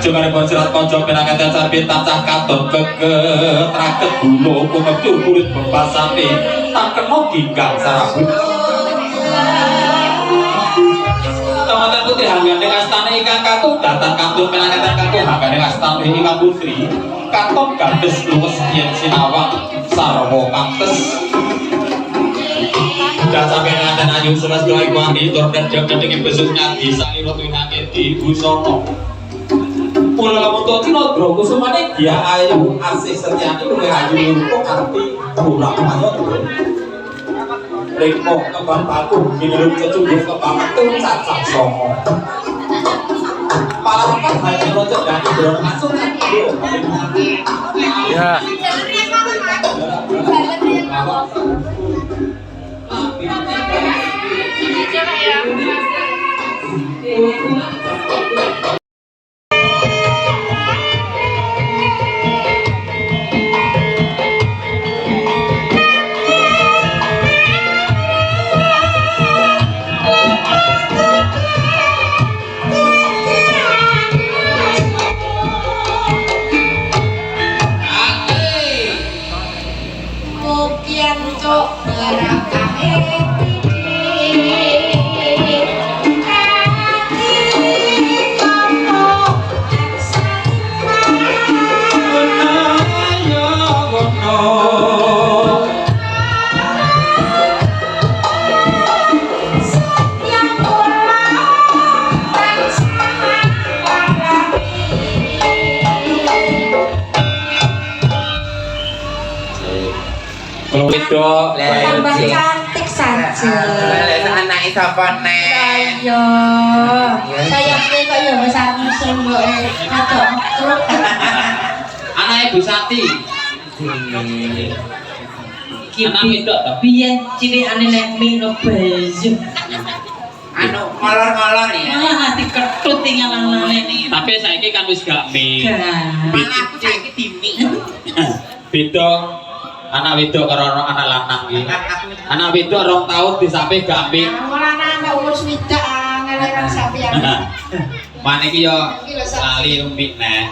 Jumare boncerat konco pinangkatan sarbit tancah katon kegetraket gulo kumecur kulit bebasate tak kena ginggang sarabut teman-teman putri hanggane astana ingkang katut datang katut pinangkatan katut hanggane astana ingkang putri katon gandes luwes yen sinawang sarwa kantes dan sampai ngaten ayu selas doa iku andi tur dan jam jenenge besuk nyadi salira tunake di busana Pulau lamun tuh tino bro, kusumane dia ayu asih setiani luwe ayu lumpuk arti kurang manut bro. Reko kebang paku minum kecubung kebang itu cacak songo. Malah kan hanya rojok dan bro masuk kan bro. Ya. Tambah cantik saja. Anak sapa nek? Ayo. Sayangnya kok ya wis musim kok adok kruk. Anake Bu Sati. Anak wedok to. Biyen cilikane nek minum baju. Anu ngolor-ngolor ya. Malah ati ketut tinggalan-tinggalan. Tapi saiki kan wis gak mie. Malah aku saiki dimi. Beda anak wedok karo anak lanang iki. Anak wedok 2 tahun disape gak mie. Ora anak umur swidak ngeleran sampeyan. Mana iki yo lali umpik nek.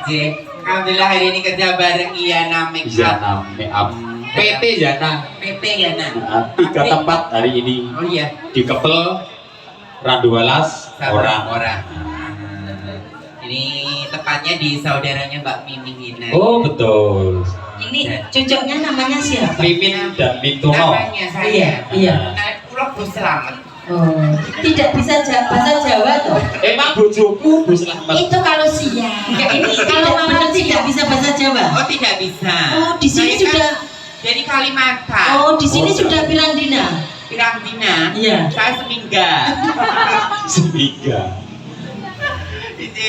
Nggih. Alhamdulillah hari ini kerja bareng Iyana Make Up. Jana make up. PT Jana. PT Yana. 3 tempat hari ini. Oh iya. Di Kepel, Randualas, orang. Ini tepatnya di saudaranya Mbak Miming ini. Oh betul. Ini cocoknya namanya siapa? Mimin dan Mituno. Namanya saya. Iya. Nah, Pulau Bu Selamat. Oh, tidak bisa bahasa Jawa toh? Emang bojoku Bu Slamet. Itu kalau siang. Enggak, ini kalau tidak benar malam tidak bisa bahasa Jawa. Oh tidak bisa. Oh, di sini Saya kan sudah. dari Kalimantan. Oh, di sini Oh, sudah bilang Dina. Pirang dina. Iya. Saya semingga. Semiga.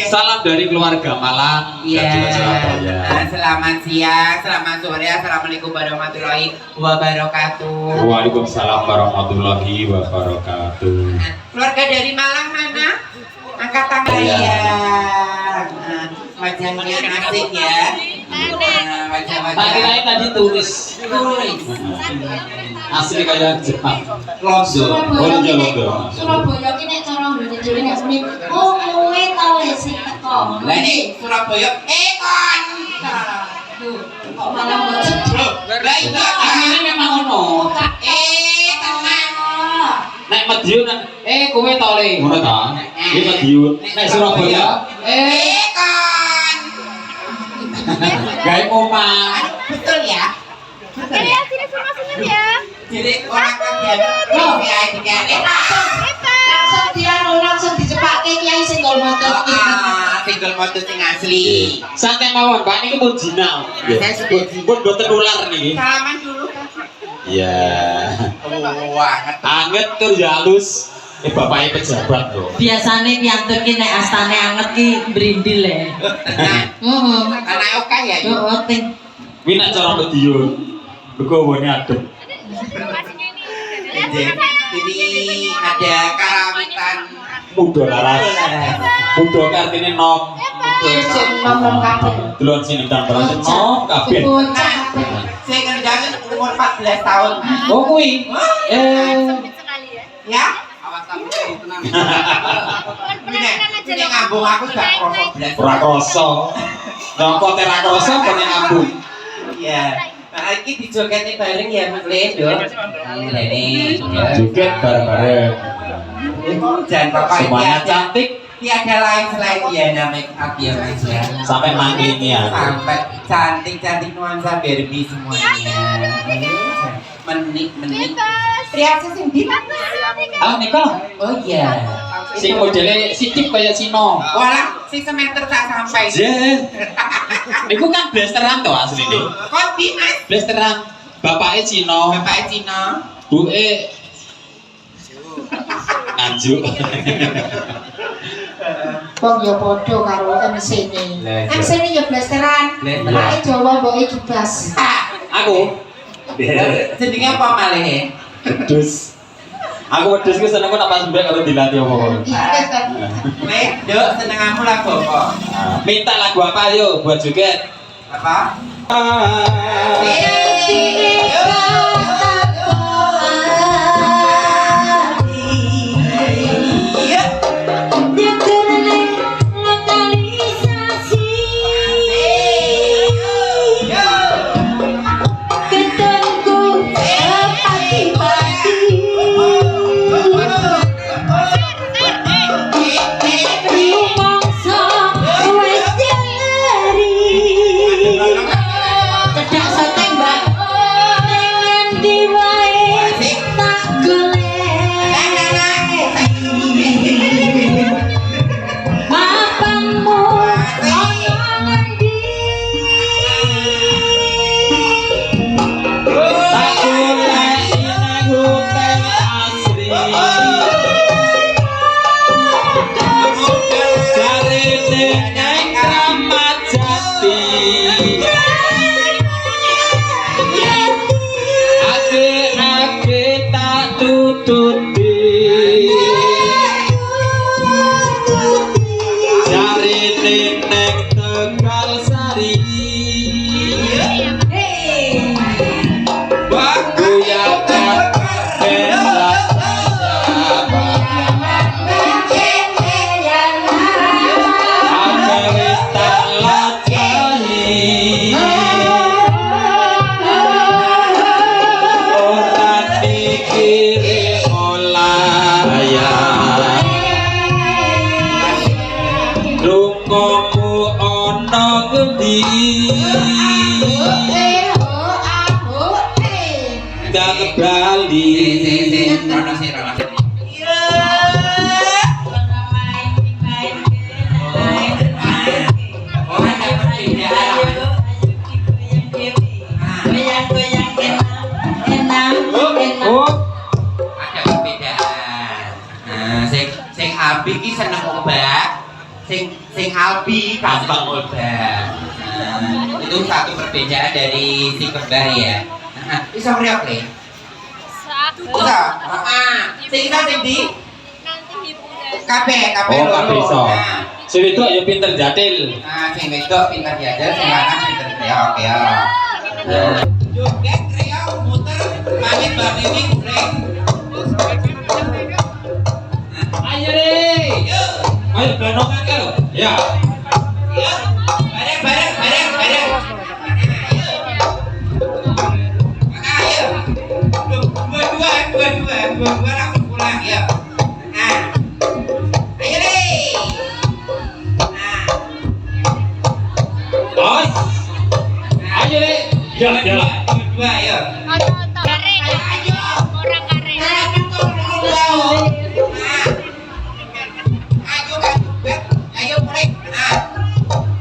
Salam dari keluarga Malang Iya. dan juga Surabaya. Selamat siang, selamat sore, assalamualaikum warahmatullahi wabarakatuh. Waalaikumsalam warahmatullahi wabarakatuh. Keluarga dari Malang mana? Angkat tangan Iya. ya. Wajahnya asik ya. Tak kirain tadi tulis asli kayak Jepang. Londo, Londo. Surabaya ki nek cara ngrene dhewe nek muni oh kowe tau le sing teko. Lah ini Surabaya kon. Kok malah mbok Lah iya. Aslinya memang ono. Tenang. Nek Madiun kowe to le. Ngono ta? Iki Madiun. Nek Surabaya Kon. gawe omah. Betul ya? Betul ya? Sini semua senyum ya. Jadi orang kan dia langsung dia langsung dicepake kiai single motor. single motor sing asli. Santai mawon, Pak niki pun jinau. Saya sudah Pun boten nular niki. salaman dulu. Iya. Wah, Anget tur ya halus. Bapaknya pejabat loh. Biasane piantun ki nek astane anget ki brindil le. Heeh. anak oka ya. Heeh, ting. Kuwi nek cara Madiun. Begowonya adem. Jadi ada karawitan Muda laras. Muda ki artine nom. Sing nom-nom kabeh. Duluan sini dan berarti no kabeh. Bocah. Saya kerjakan umur 14 tahun. Oh kui. Ya? Awas kamu tenang. Ini ngambung aku gak krosok belas. Ora kroso. Nyongko tera kroso kene ngambung. Iya. Nah, ini dijogeti bareng ya Mas Ledo. Ini Joget bareng-bareng. jangan bapak Semuanya cantik tiada lain selain Diana make up ya Mas ya. sampai mangklin ya. Sampai cantik nuansa Barbie semuanya. Menik. Priasis sing di mana? Ah Niko. Oh iya. Sing modele sicip kaya Sino. Walah, si semeter tak sampai. Je. Niku kan blasteran to asline. Kok di Mas? Blasteran. Bapake Cino, Bapak Cina. buke Anjuk. Wong ya padha karo MC-ne. Lah, iya. MC-ne ya blasteran. Blasteran. Bapake Jawa mboke kibas. Aku Jenenge apa malih? wedhus. Aku wedhus ku seneng kok pas mbek kalau dilatih apa-apa. Nek, Dok, senengamu lagu apa? Minta lagu apa ayo buat joget. Apa? Sing Albi gampang obat. Itu satu perbedaan dari si kembar ya. Bisa meriak nih? Bisa. Sing kita sing di kabeh Oh, kabeh iso. Nah, Sing wedok ya pinter jatil. sing wedok pintar diajar, sing lanang pintar reok ya. Joget reok muter pamit bar ini kurang. Ayo deh. Ayo ganokan kalau. Ya. Ya. Bareng. Ayo. Dua langsung pulang ya. Nah. Ayo deh. Nah. Os. Ayo deh. Jalan. Dua ya. Ayo. Ayo mulai. Nah.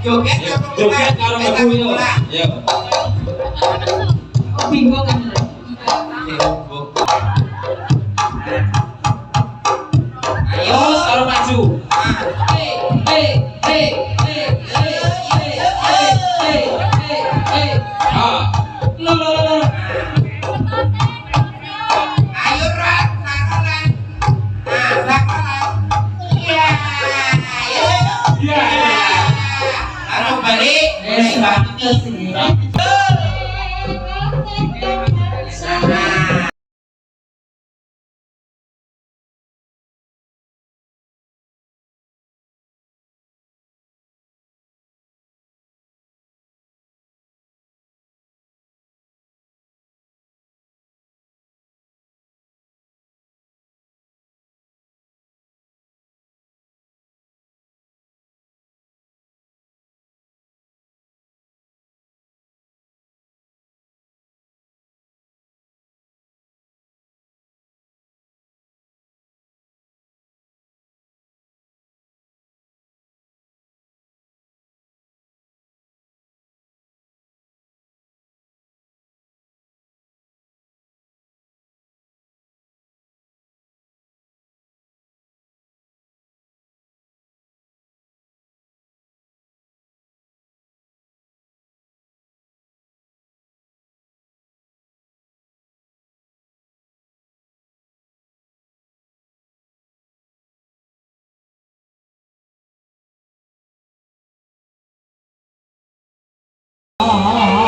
Joget Karo lagu itu. Ya. Bingung kan. Ayo, karo maju. Ayo Ran, sakaran. Nah, sakaran. Iya. Ayo. Iya. balik. Mbak Titi.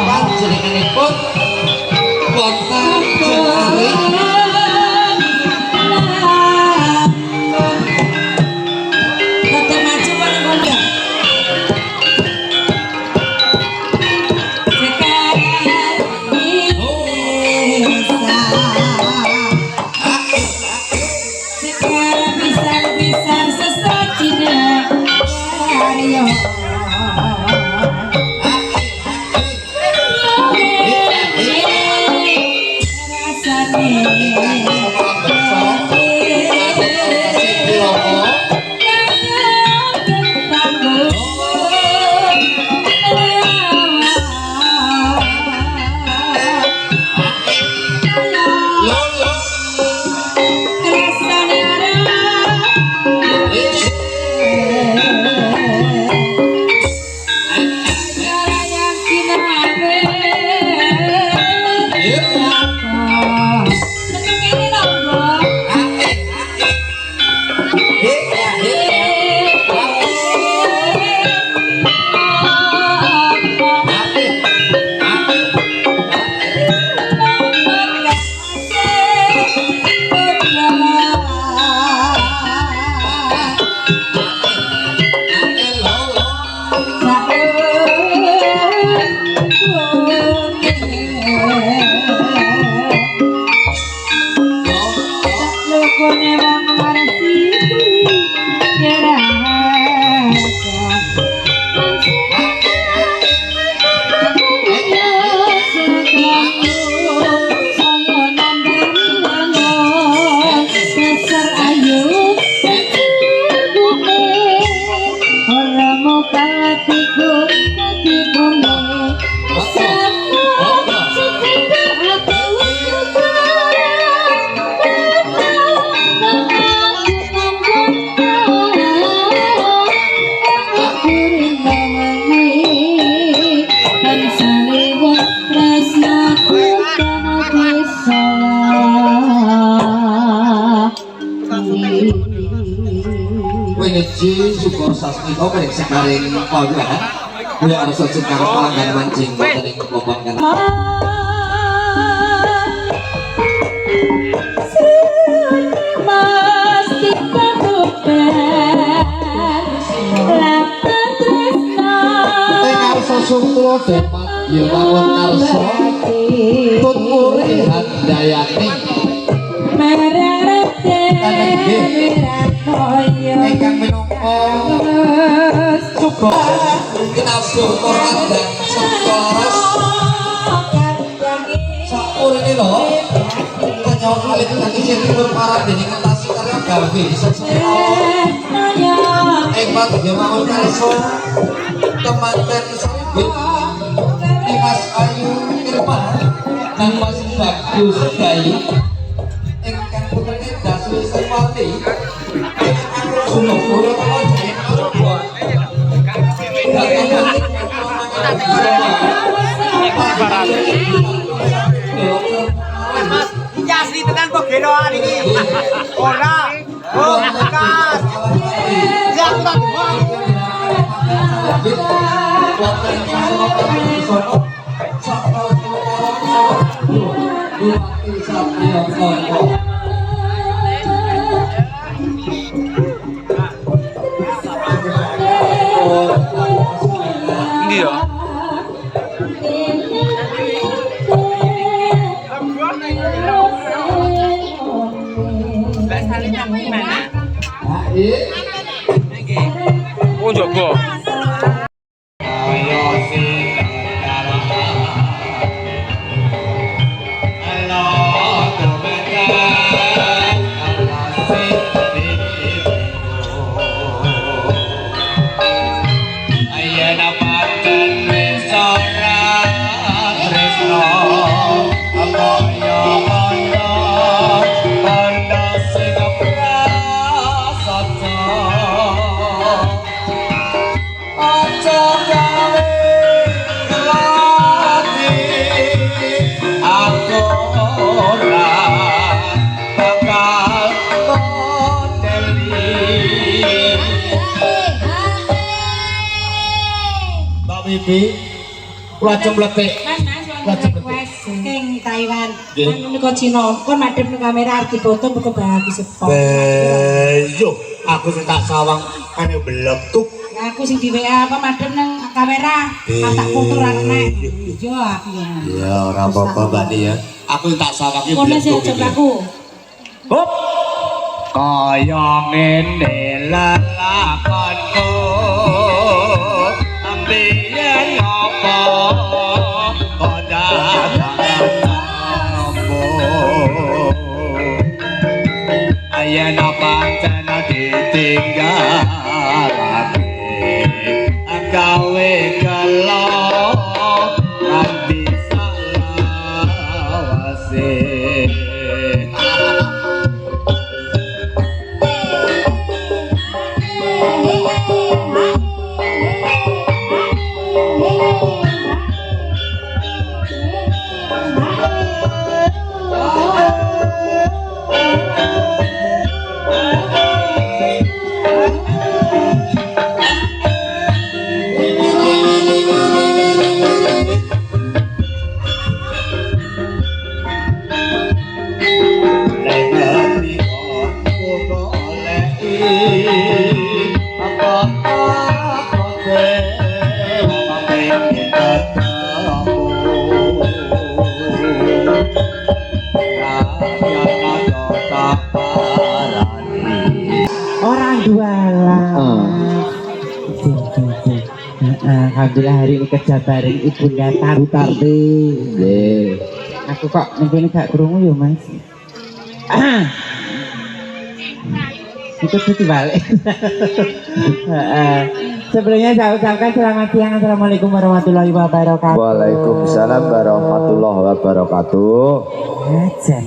Panjenenganipun wonten Jenari Rada maju paling kondang. Sekarang pisar-pisar sesajinya. Ayo. Wingi syukur sasmita paring sekaring kaya kuwi arsa sekar pelanggan mancing wonten ing kelompokan kana Sungklo depat ya mawon karso tuturi handayani ingkang minangka syukur kinasur korandang syukur sakurene lho kanyawan alit kaki siripun para dening ngetasi karya gawe sesuatu ing padya mawon karso temanten sabit Mas Ayu Irma dan Mas Bagus Gayu ingkang putrine Dasu Sewati ingkang sumur kula jeneng Arba Mas asli tenan kok genoan iki ora oh bekas jak tak wonten sampun sono duwati sapriya sono Ndi ya? Oh, jago. Bibi, lajeng mletik. Mas request king Taiwan. Anu niku Cina, kon madhep nang kamera arep dipoto kok bagus sepok. Yo, aku sing tak sawang ane beletuk. Lah aku sing di WA apa madhep nang kamera, tak foto ra nek. Yo aku ya. Ya ora apa-apa Mbak Ni ya. Aku sing tak sawang iki Kono sih beletuk. coba aku. Hop. Kaya ngene lelakonku. Ambiyen apa ayen pancen ditinggalake gawe kelo nganti salawase Orang jualan. Alhamdulillah hari ini kerja bareng Ibunda Tarti. Aku kok mungkin gak krungu ya Mas. Itu tuh balik. Sebelumnya saya ucapkan selamat siang. Assalamualaikum warahmatullahi wabarakatuh. Waalaikumsalam warahmatullahi wabarakatuh. Ajan.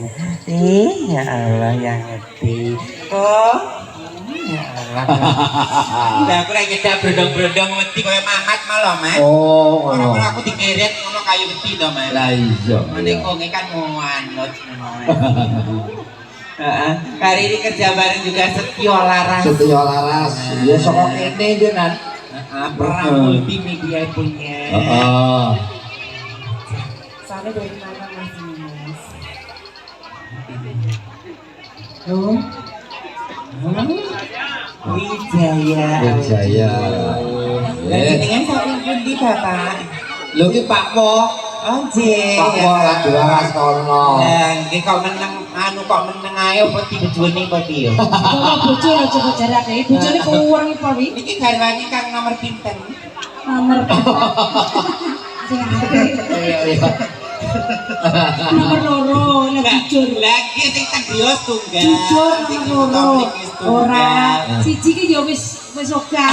Ya Allah yang ngerti. Oh. Ya Allah. Lah aku lagi nyedak brondong-brondong wedi kaya Mamat malah, Mas. Oh, Ora aku dikeret ngono kayu wedi to, Mas. lah iya. Nek kok kan mau anut. Heeh. Hari ini kerja bareng juga Setio Laras. Setyo Laras. Ya saka kene jenengan. Perang multimedia punya. Heeh. Soalnya dari mana Mas ini, Mas? Wijaya. Wijaya. Jenengan saking pundi, Bapak? Lho ki Pak Po. Oh, nggih. Pak Po lan Laras kono. Lah, nggih kok meneng kok meneng ae apa dibojone kok piye? Kalau bojo lho coba jarake, bojone kurang apa wi? Iki garwane Kang nomor pinten? Nomor sing nomor loro nek jujur. Lagi sing tegrios tunggal. Jujur Sing nomor topik wis loro. Ora tunggal. siji ki ya wis ogah.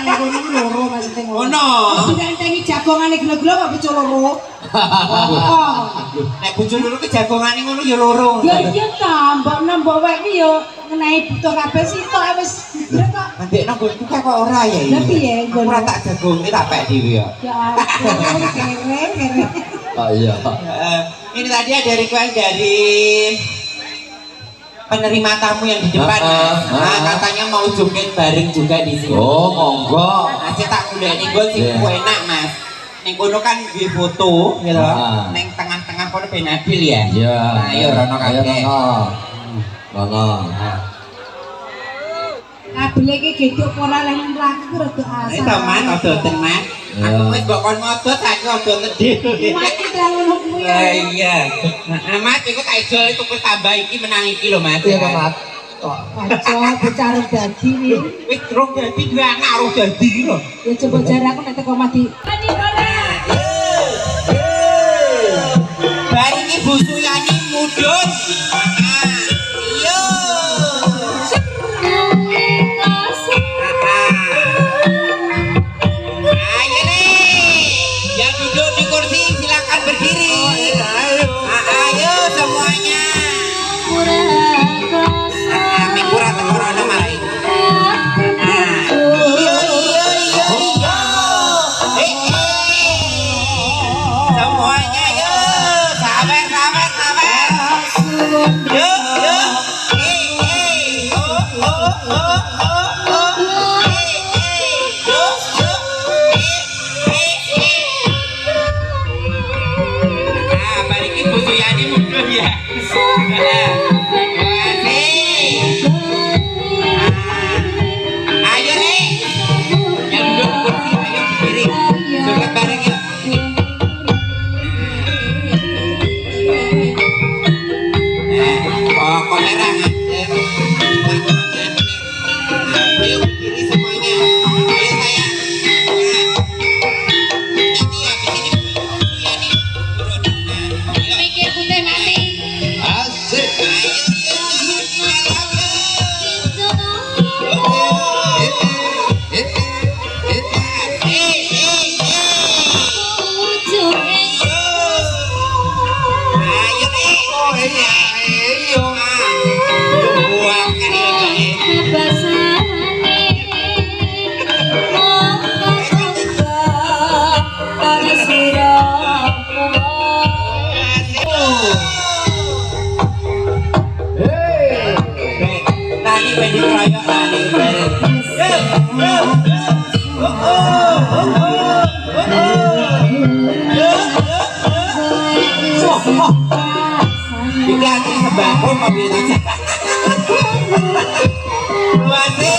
Nomor loro maksudnya ngono. Ono. Sudah entengi jagongane gelo-gelo kok bojo loro. Oh. Nek bojo loro ke jagongane ngono ya loro. Ya iya ta, mbok wae ki ya ngenahi butuh kabeh sitok wis. Ndek nang nggonku kok ora ya iki. Lah piye nggon? Ora tak jagonge tak pek dhewe ya. Ya ampun, kere. Oh iya. Ini tadi ada request dari penerima tamu yang di depan. Katanya mau joget bareng juga di sini. Oh, monggo. Masih tak goleki gue sing enak, Mas. Ning kono kan nggih foto gitu. Ning tengah-tengah kono ben adil ya. Iya. Ayo rono kabeh. Rono. Kabel iki geduk ora leh mlaku rada asal. Itu man odoten Mas. Aku wis mbok kon modot saiki odoten dhewe. Mati ngono kuwi. Iya. Mas iku tak ijol itu wis tambah iki menang iki lho Mas. Iya, Mas. Baca bicara dadi iki. Wis rong dadi dua anak rong dadi iki lho. Ya coba jarak aku nek teko mati. Bari iki Bu Suyani mudhun. Iya. Ayo nih, yang duduk di kursi silakan berdiri. Ayo semuanya. Mikura tenggorono mari. Iya. Semuanya yo, sabar. Yo. Bari iki Bu Suyani mundur ya. Ayo nih, yang duduk di kursi ayo berdiri, joget bareng yuk. Kamera ayo berdiri semuanya. Ayo sayang. Nanti habis ini Bu Suyani turun. Ayo. Mikir putih mati. Asik. Dikasih sembako mobil aja. Masih.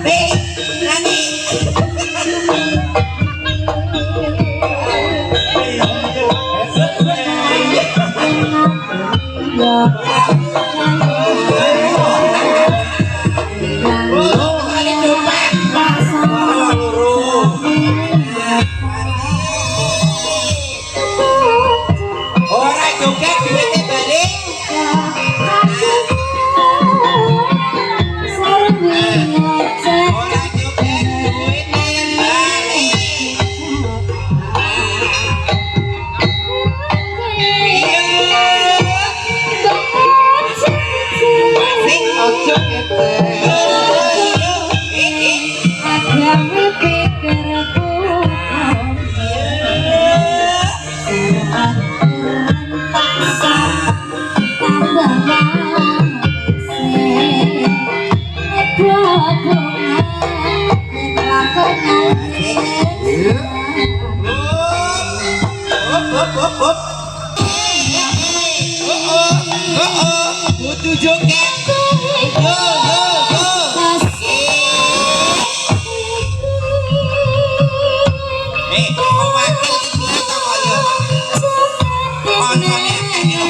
Nih, Nani. Ora joget duitnya balik. Ora joget duitnya balik. Masih ojo butuh joget. Yo. Mewakil istilah kok yo. Konsone yo.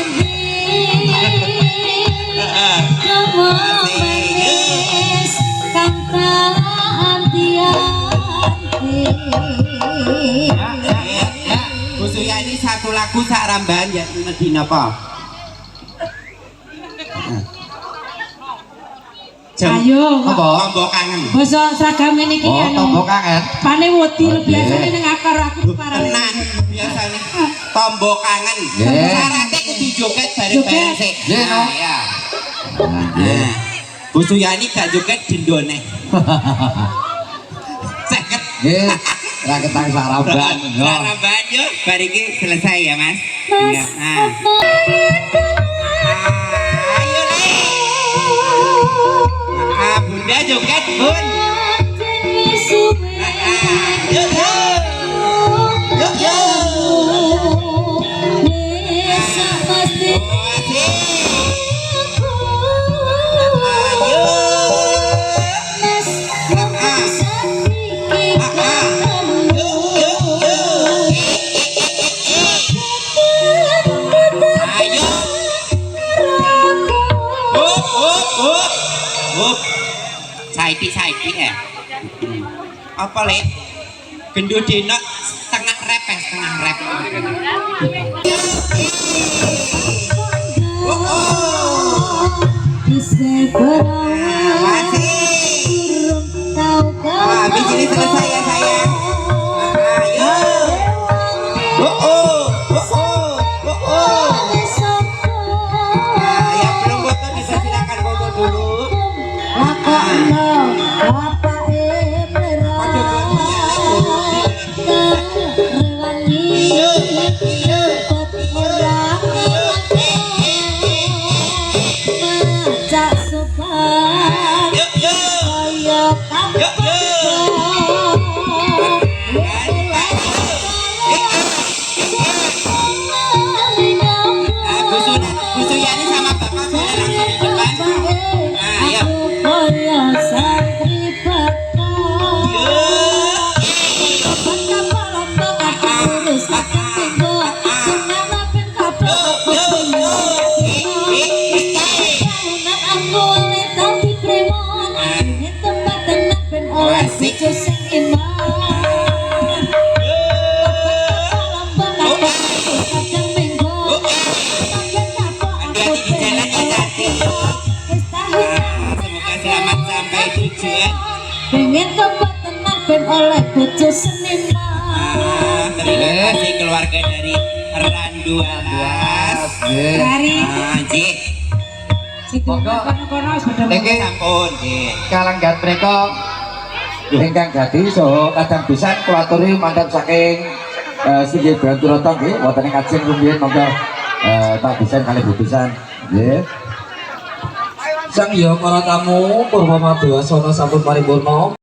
Bu Suyani satu lagu sak rambahan ya Medina apa? Ayo, kok. Tombok kangen. Basa seragam ini ki Tombok kangen. Pane wedi biasane ning akar aku parah. Tenan biasane tombok kangen. Nggih. Syaratnya kudu joget bareng-bareng sik. Nggih, no. Ya. Nah, Bu Suyani gak joget dendone. Seket. Nggih. Raketang saraban. Saraban yuk, bariki selesai ya mas. Iya. Nah. Ayo Le. Bunda joget bun. Yuk yuk. Yuk yuk. Saiki ya. Apa Le? Gendut dino setengah rap ya, setengah rap. Masih. Habis ini selesai ya sayang. Ayo. Yang belum foto bisa silakan foto dulu. Bu Suyani sama Bapak sudah langsung di depan. Ayo. Pengen tempat tenang ben oleh bojo seniman. Terima kasih keluarga dari Randualas. Dari Ji. kono-kono wis padha Niki Sampun, Ji. kalanggan mereka ingkang jadi so kadang bisa kula aturi mantap saking Singgih Branturata nggih wonten ing kajeng rumiyin monggo tak bisa kali butusan nggih. Sang ya para tamu Purba Madya Sona sampun paripurna.